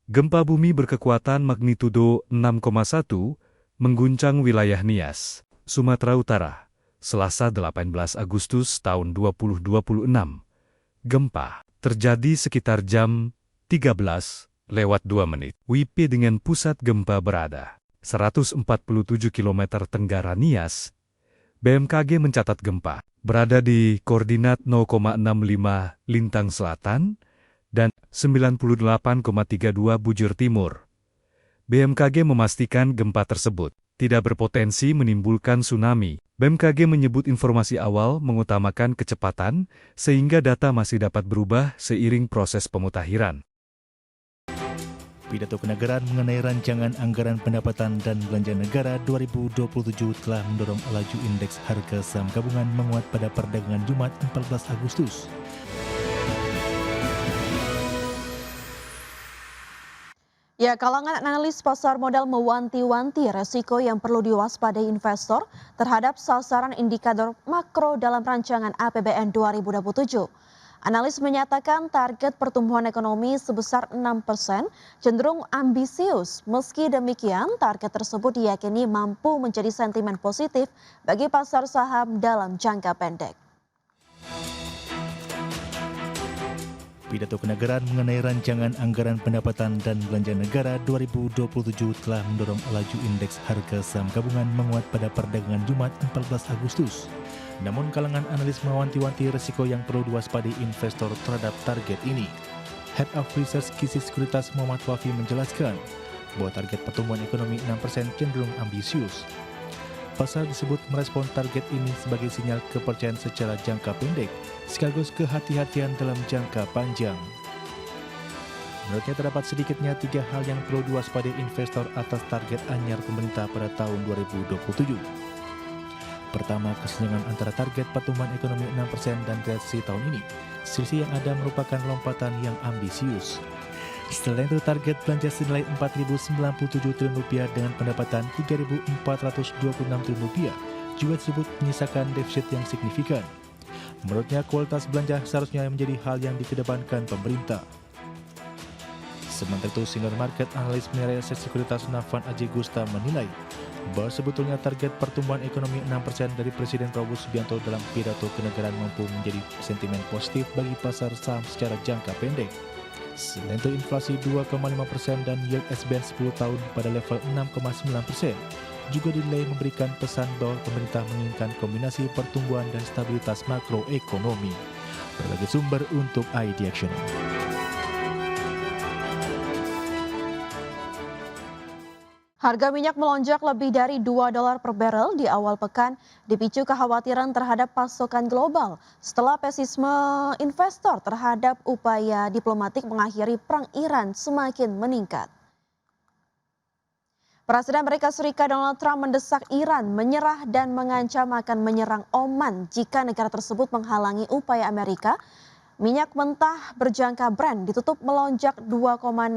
Gempa bumi berkekuatan magnitudo 6,1 mengguncang wilayah Nias, Sumatera Utara, Selasa 18 Agustus tahun 2026. Gempa terjadi sekitar jam 13:02 WIB dengan pusat gempa berada 147 km tenggara Nias. BMKG mencatat gempa berada di koordinat 0,65 lintang selatan dan 98,32 bujur timur. BMKG memastikan gempa tersebut tidak berpotensi menimbulkan tsunami. BMKG menyebut informasi awal mengutamakan kecepatan sehingga data masih dapat berubah seiring proses pemutahiran. Pidato kenegaraan mengenai rancangan anggaran pendapatan dan belanja negara 2027 telah mendorong laju indeks harga saham gabungan menguat pada perdagangan Jumat 14 Agustus. Ya, kalangan analis pasar modal mewanti-wanti resiko yang perlu diwaspadai investor terhadap sasaran indikator makro dalam rancangan APBN 2027. Analis menyatakan target pertumbuhan ekonomi sebesar 6% cenderung ambisius. Meski demikian, target tersebut diyakini mampu menjadi sentimen positif bagi pasar saham dalam jangka pendek. Pidato kenegaraan mengenai rancangan anggaran pendapatan dan belanja negara 2027 telah mendorong laju indeks harga saham gabungan menguat pada perdagangan Jumat 14 Agustus. Namun kalangan analis mewanti-wanti risiko yang perlu diwaspadai investor terhadap target ini. Head of Research Kisi Sekuritas Muhammad Wafi menjelaskan bahwa target pertumbuhan ekonomi 6% cenderung ambisius. Pasar disebut merespon target ini sebagai sinyal kepercayaan secara jangka pendek, sekaligus kehati-hatian dalam jangka panjang. Menurutnya terdapat sedikitnya 3 hal yang perlu diwaspadai investor atas target anyar pemerintah pada tahun 2027. Pertama, kesenjangan antara target pertumbuhan ekonomi 6% dan realisasi tahun ini. Selisih yang ada merupakan lompatan yang ambisius. Selain itu, target belanja senilai Rp4.097 triliun dengan pendapatan Rp3.426 triliun juga disebut menyisakan defisit yang signifikan. Menurutnya, kualitas belanja seharusnya menjadi hal yang dikedepankan pemerintah. Sementara itu, senior market analis Mirai Aset Sekuritas Nafan Aji Gusta menilai bahwa sebetulnya target pertumbuhan ekonomi 6% dari Presiden Prabowo Subianto dalam pidato kenegaraan mampu menjadi sentimen positif bagi pasar saham secara jangka pendek. Selain itu, inflasi 2,5% dan yield SBN 10 tahun pada level 6,9% juga dinilai memberikan pesan bahwa pemerintah menginginkan kombinasi pertumbuhan dan stabilitas makroekonomi. Berbagai sumber untuk ID Action. Harga minyak melonjak lebih dari $2 per barel di awal pekan dipicu kekhawatiran terhadap pasokan global setelah pesimisme investor terhadap upaya diplomatik mengakhiri perang Iran semakin meningkat. Presiden Amerika Serikat Donald Trump mendesak Iran menyerah dan mengancam akan menyerang Oman jika negara tersebut menghalangi upaya Amerika. Minyak mentah berjangka Brent ditutup melonjak 2,65%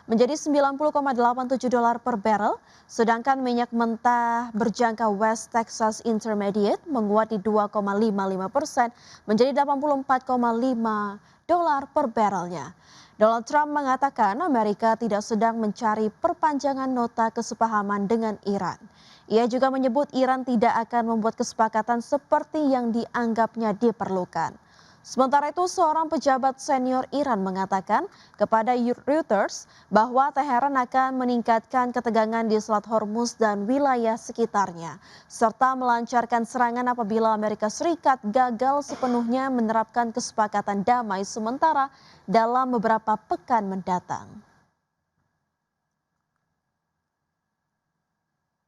menjadi $90,87 per barrel, sedangkan minyak mentah berjangka West Texas Intermediate menguat di 2,55% menjadi $84,5 per barrelnya. Donald Trump mengatakan Amerika tidak sedang mencari perpanjangan nota kesepahaman dengan Iran. Ia juga menyebut Iran tidak akan membuat kesepakatan seperti yang dianggapnya diperlukan. Sementara itu, seorang pejabat senior Iran mengatakan kepada Reuters bahwa Teheran akan meningkatkan ketegangan di Selat Hormuz dan wilayah sekitarnya, serta melancarkan serangan apabila Amerika Serikat gagal sepenuhnya menerapkan kesepakatan damai sementara dalam beberapa pekan mendatang.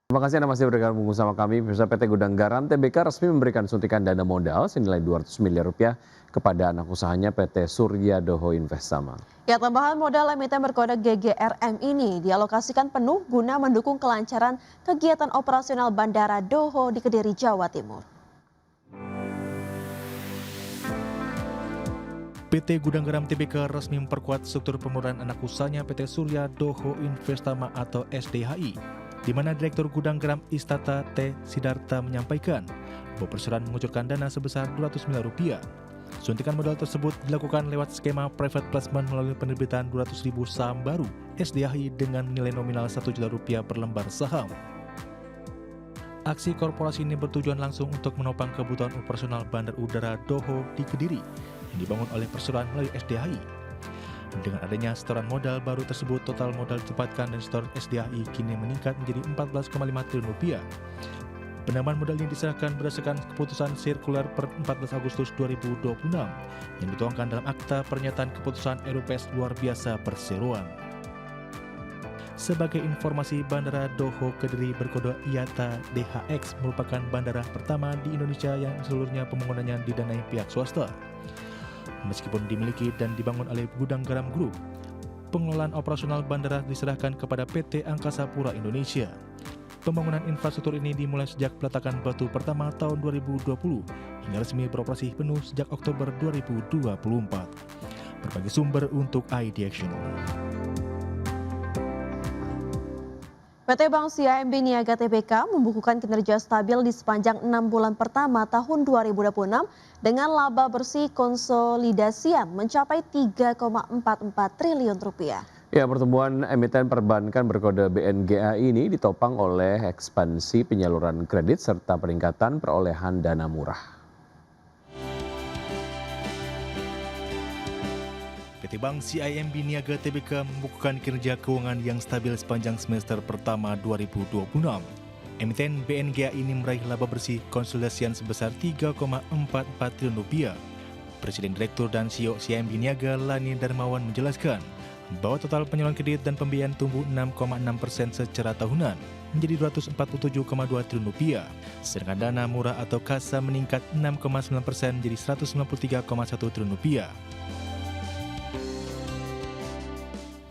Terima kasih Anda masih bergabung bersama kami. Pemirsa, PT Gudang Garam Tbk resmi memberikan suntikan dana modal senilai Rp200 miliar kepada anak usahanya PT Surya Doho Investama. Ya, tambahan modal emiten berkode GGRM ini dialokasikan penuh guna mendukung kelancaran kegiatan operasional Bandara Doho di Kediri, Jawa Timur. PT Gudang Garam Tbk resmi memperkuat struktur pemurnian anak usahanya PT Surya Doho Investama atau SDHI, di mana Direktur Gudang Garam Istata T. Sidarta menyampaikan bahwa perseroan mengucurkan dana sebesar Rp200 miliar. Suntikan modal tersebut dilakukan lewat skema private placement melalui penerbitan 200.000 saham baru SDHI dengan nilai nominal Rp1 juta per lembar saham. Aksi korporasi ini bertujuan langsung untuk menopang kebutuhan operasional Bandar Udara Doho di Kediri yang dibangun oleh perseroan melalui SDHI. Dengan adanya setoran modal baru tersebut, total modal ditempatkan dan setoran SDHI kini meningkat menjadi Rp14,5 triliun. Penambahan modal ini diserahkan berdasarkan keputusan sirkuler per 14 Agustus 2026 yang dituangkan dalam akta pernyataan keputusan RUPS luar biasa perseroan. Sebagai informasi, Bandara Doho Kediri berkode IATA DHX merupakan bandara pertama di Indonesia yang seluruhnya pembangunannya didanai pihak swasta. Meskipun dimiliki dan dibangun oleh Gudang Garam Group, pengelolaan operasional bandara diserahkan kepada PT Angkasa Pura Indonesia. Pembangunan infrastruktur ini dimulai sejak peletakan batu pertama tahun 2020 hingga resmi beroperasi penuh sejak Oktober 2024. Berbagai sumber untuk ID Action. PT Bank CIMB Niaga Tbk membukukan kinerja stabil di sepanjang 6 bulan pertama tahun 2026 dengan laba bersih konsolidasian mencapai Rp3,44 triliun. Ya, pertumbuhan emiten perbankan berkode BNGA ini ditopang oleh ekspansi penyaluran kredit serta peningkatan perolehan dana murah. PT Bank CIMB Niaga Tbk membukukan kinerja keuangan yang stabil sepanjang semester pertama 2026. Emiten BNGA ini meraih laba bersih konsolidasian sebesar Rp3,44 triliun. Presiden Direktur dan CEO CIMB Niaga Lani Darmawan menjelaskan bahwa total penyaluran kredit dan pembiayaan tumbuh 6,6% secara tahunan menjadi Rp247,2 triliun, sedangkan dana murah atau kasa meningkat 6,9% menjadi Rp193,1 triliun.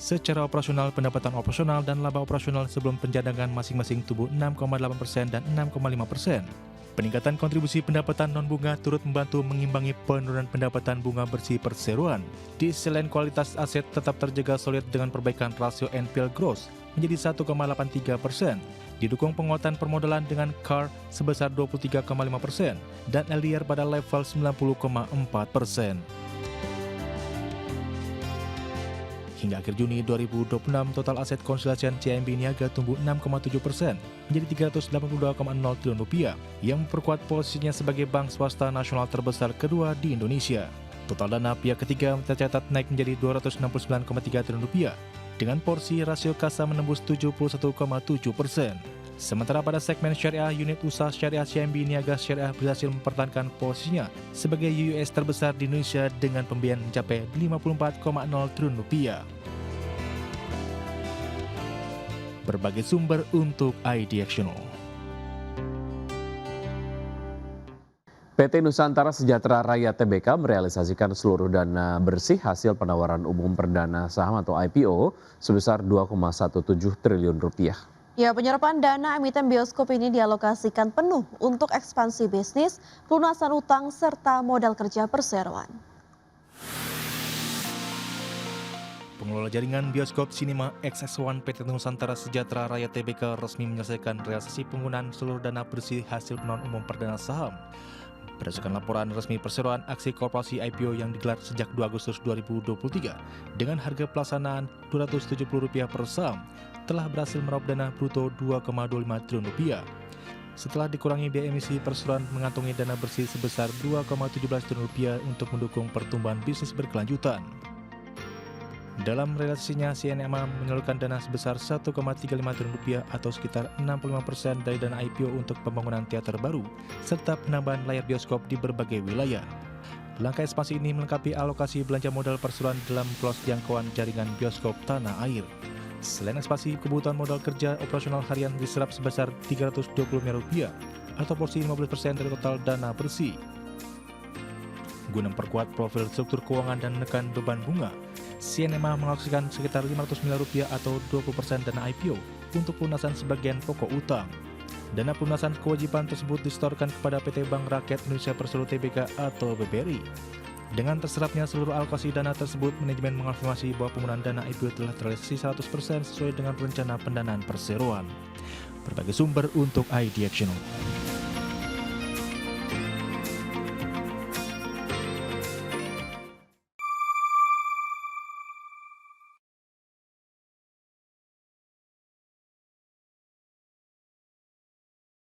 Secara operasional, pendapatan operasional dan laba operasional sebelum pencadangan masing-masing tumbuh 6,8% dan 6,5%. Peningkatan kontribusi pendapatan non-bunga turut membantu mengimbangi penurunan pendapatan bunga bersih perseroan. Di sisi lain, kualitas aset tetap terjaga solid dengan perbaikan rasio NPL gross menjadi 1,83%, didukung penguatan permodalan dengan CAR sebesar 23,5% dan LDR pada level 90,4%. Hingga akhir Juni 2026, total aset konsolidasian CIMB Niaga tumbuh 6,7% menjadi Rp382,0 triliun yang memperkuat posisinya sebagai bank swasta nasional terbesar kedua di Indonesia. Total dana pihak ketiga tercatat naik menjadi Rp269,3 triliun dengan porsi rasio kasa menembus 71,7%. Sementara pada segmen syariah, unit usaha syariah CIMB Niaga Syariah berhasil mempertahankan posisinya sebagai UUS terbesar di Indonesia dengan pembiayaan mencapai Rp54,0 triliun. Berbagai sumber untuk ID Action. PT Nusantara Sejahtera Raya Tbk merealisasikan seluruh dana bersih hasil penawaran umum perdana saham atau IPO sebesar Rp2,17 triliun. Ya, penyerapan dana emiten bioskop ini dialokasikan penuh untuk ekspansi bisnis, pelunasan utang, serta modal kerja perseroan. Pengelola jaringan bioskop Cinema XX1 PT Nusantara Sejahtera Raya Tbk resmi menyelesaikan realisasi penggunaan seluruh dana bersih hasil penawaran umum perdana saham. Berdasarkan laporan resmi perseroan, aksi korporasi IPO yang digelar sejak 2 Agustus 2023 dengan harga pelaksanaan Rp270 per saham telah berhasil meraup dana bruto Rp2,25 triliun. Setelah dikurangi biaya emisi, perseroan mengantongi dana bersih sebesar Rp2,17 triliun untuk mendukung pertumbuhan bisnis berkelanjutan. Dalam realisasinya, CNMA menyalurkan dana sebesar Rp1,35 triliun atau sekitar 65% dari dana IPO untuk pembangunan teater baru, serta penambahan layar bioskop di berbagai wilayah. Langkah ekspansi ini melengkapi alokasi belanja modal perseroan dalam plus jangkauan jaringan bioskop tanah air. Selain ekspansi, kebutuhan modal kerja operasional harian diserap sebesar Rp320 miliar atau porsi 15% dari total dana bersih. Guna memperkuat profil struktur keuangan dan menekan beban bunga, CNMA mengalokasikan sekitar Rp500 miliar atau 20% dana IPO untuk pelunasan sebagian pokok utang. Dana pelunasan kewajiban tersebut disetorkan kepada PT Bank Rakyat Indonesia Persero Tbk atau BBRI. Dengan terserapnya seluruh alokasi dana tersebut, manajemen mengonfirmasi bahwa penggunaan dana IPO telah terrealisasi 100% sesuai dengan rencana pendanaan perseroan. Berbagai sumber untuk ID Action.